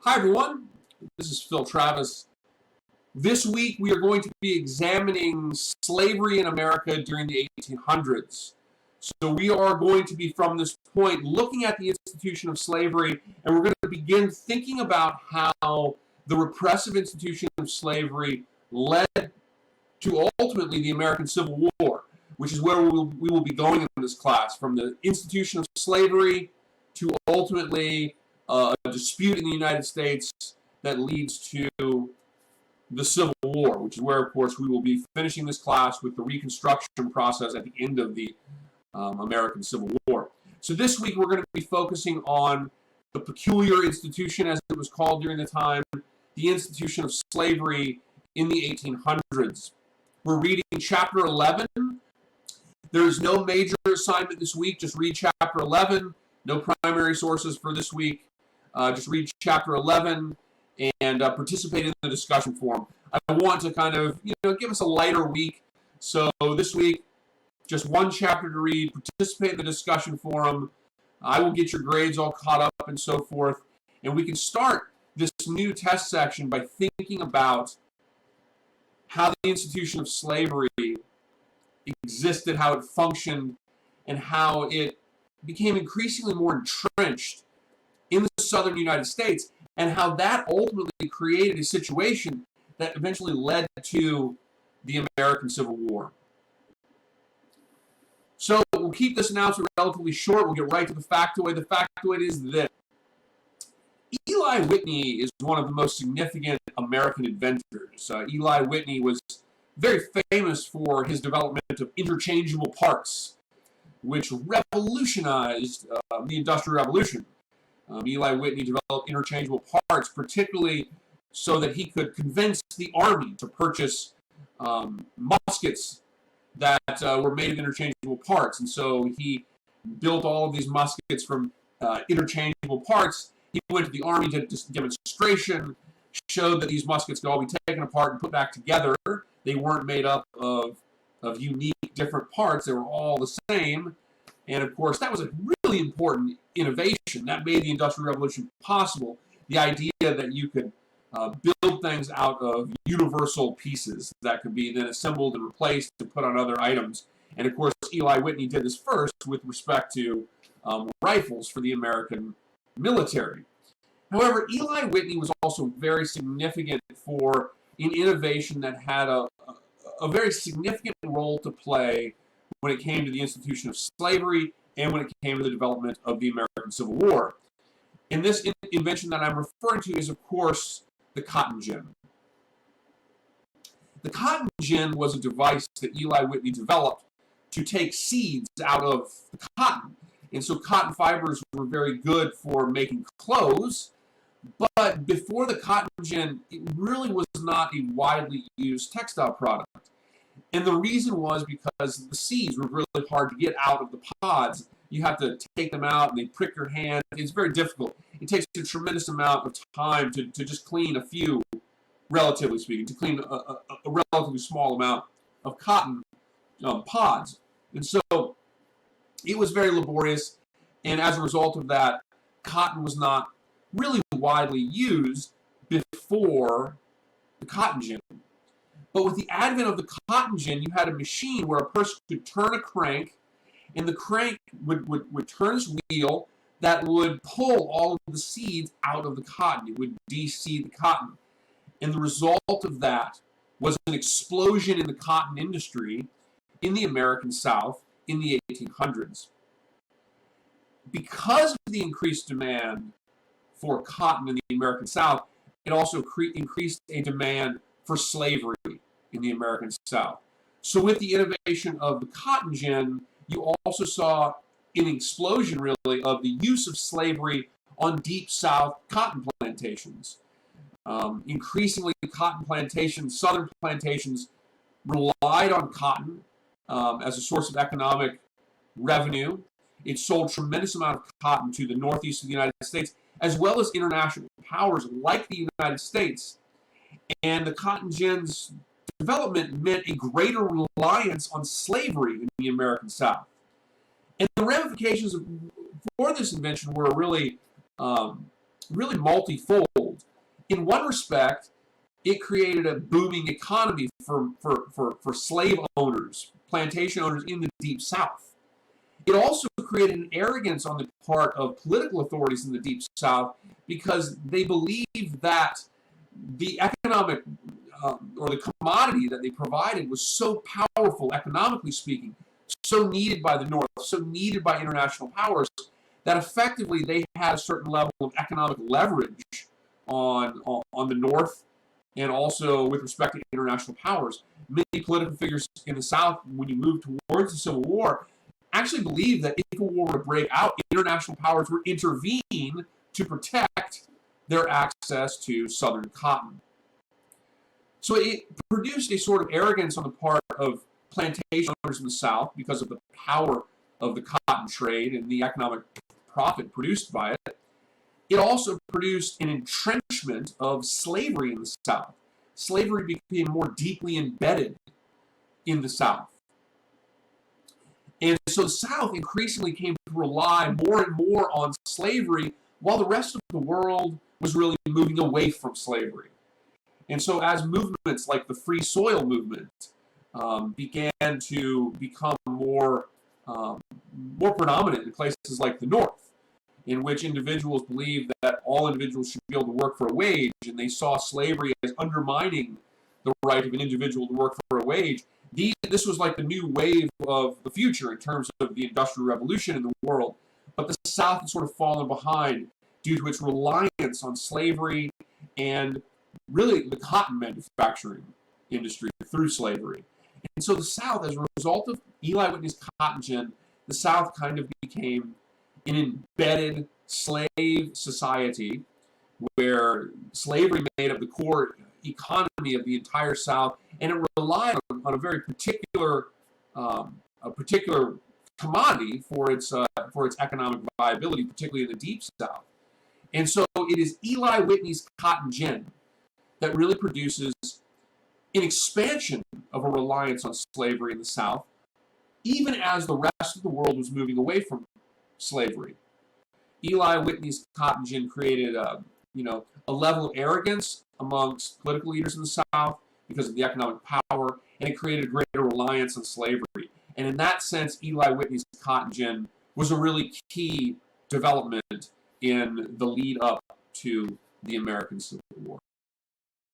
Hi everyone, this is Phil Travis. This week we are going to be examining slavery in America during the 1800s. So we are going to be, from this point, looking at the institution of slavery, and we're going to begin thinking about how the repressive institution of slavery led to ultimately the American Civil War, which is where we will be going in this class, from the institution of slavery to ultimately a dispute in the United States that leads to the Civil War, which is where, of course, we will be finishing this class with the Reconstruction process at the end of the American Civil War. So this week we're going to be focusing on the peculiar institution, as it was called during the time, the institution of slavery in the 1800s. We're reading Chapter 11. There is no major assignment this week. Just read Chapter 11. No primary sources for this week. Just read Chapter 11 and participate in the discussion forum. I want to kind of, give us a lighter week. So this week, just one chapter to read, participate in the discussion forum. I will get your grades all caught up and so forth. And we can start this new test section by thinking about how the institution of slavery existed, how it functioned, and how it became increasingly more entrenched in the southern United States, and how that ultimately created a situation that eventually led to the American Civil War. So we'll keep this announcement relatively short. We'll get right to the factoid. The factoid is this. Eli Whitney is one of the most significant American inventors. Eli Whitney was very famous for his development of interchangeable parts, which revolutionized the Industrial Revolution. Eli Whitney developed interchangeable parts, particularly so that he could convince the Army to purchase muskets that were made of interchangeable parts. And so he built all of these muskets from interchangeable parts. He went to the Army, did a demonstration, showed that these muskets could all be taken apart and put back together. They weren't made up of unique, different parts. They were all the same. And of course, that was a really important innovation. That made the Industrial Revolution possible. The idea that you could build things out of universal pieces that could be then assembled and replaced to put on other items. And of course, Eli Whitney did this first with respect to rifles for the American military. However, Eli Whitney was also very significant for an innovation that had a very significant role to play when it came to the institution of slavery and when it came to the development of the American Civil War. And this invention that I'm referring to is, of course, the cotton gin. The cotton gin was a device that Eli Whitney developed to take seeds out of the cotton. And so cotton fibers were very good for making clothes, but before the cotton gin, it really was not a widely used textile product. And the reason was because the seeds were really hard to get out of the pods. You have to take them out and they prick your hand. It's very difficult. It takes a tremendous amount of time to just clean a few, relatively speaking, to clean a relatively small amount of cotton pods. And so it was very laborious, and as a result of that, cotton was not really widely used before the cotton gin. But with the advent of the cotton gin, you had a machine where a person could turn a crank, and the crank would turn its wheel that would pull all of the seeds out of the cotton. It would de-seed the cotton. And the result of that was an explosion in the cotton industry in the American South in the 1800s. Because of the increased demand for cotton in the American South, it also increased a demand for slavery in the American South. So with the innovation of the cotton gin, you also saw an explosion, really, of the use of slavery on deep South cotton plantations. Increasingly, cotton plantations, southern plantations, relied on cotton as a source of economic revenue. It sold a tremendous amount of cotton to the northeast of the United States, as well as international powers like the United States. And the cotton gin's development meant a greater reliance on slavery in the American South. And the ramifications for this invention were really really multifold. In one respect, it created a booming economy for slave owners, plantation owners in the Deep South. It also created an arrogance on the part of political authorities in the Deep South because they believed that the economic or the commodity that they provided was so powerful, economically speaking, so needed by the North, so needed by international powers, that effectively they had a certain level of economic leverage on the North and also with respect to international powers. Many political figures in the South, when you move towards the Civil War, actually believed that if a war were to break out, international powers would intervene to protect their access to Southern cotton. So it produced a sort of arrogance on the part of plantation owners in the South because of the power of the cotton trade and the economic profit produced by it. It also produced an entrenchment of slavery in the South. Slavery became more deeply embedded in the South. And so the South increasingly came to rely more and more on slavery while the rest of the world was really moving away from slavery. And so as movements like the Free Soil movement began to become more predominant in places like the North, in which individuals believed that all individuals should be able to work for a wage, and they saw slavery as undermining the right of an individual to work for a wage, this was like the new wave of the future in terms of the Industrial Revolution in the world. But the South had sort of fallen behind due to its reliance on slavery and really the cotton manufacturing industry through slavery. And so the South, as a result of Eli Whitney's cotton gin, the South kind of became an embedded slave society where slavery made up the core economy of the entire South, and it relied on a very particular commodity for its economic viability, particularly in the Deep South. And so it is Eli Whitney's cotton gin that really produces an expansion of a reliance on slavery in the South, even as the rest of the world was moving away from slavery. Eli Whitney's cotton gin created a level of arrogance amongst political leaders in the South because of the economic power, and it created a greater reliance on slavery. And in that sense, Eli Whitney's cotton gin was a really key development in the lead up to the American Civil War.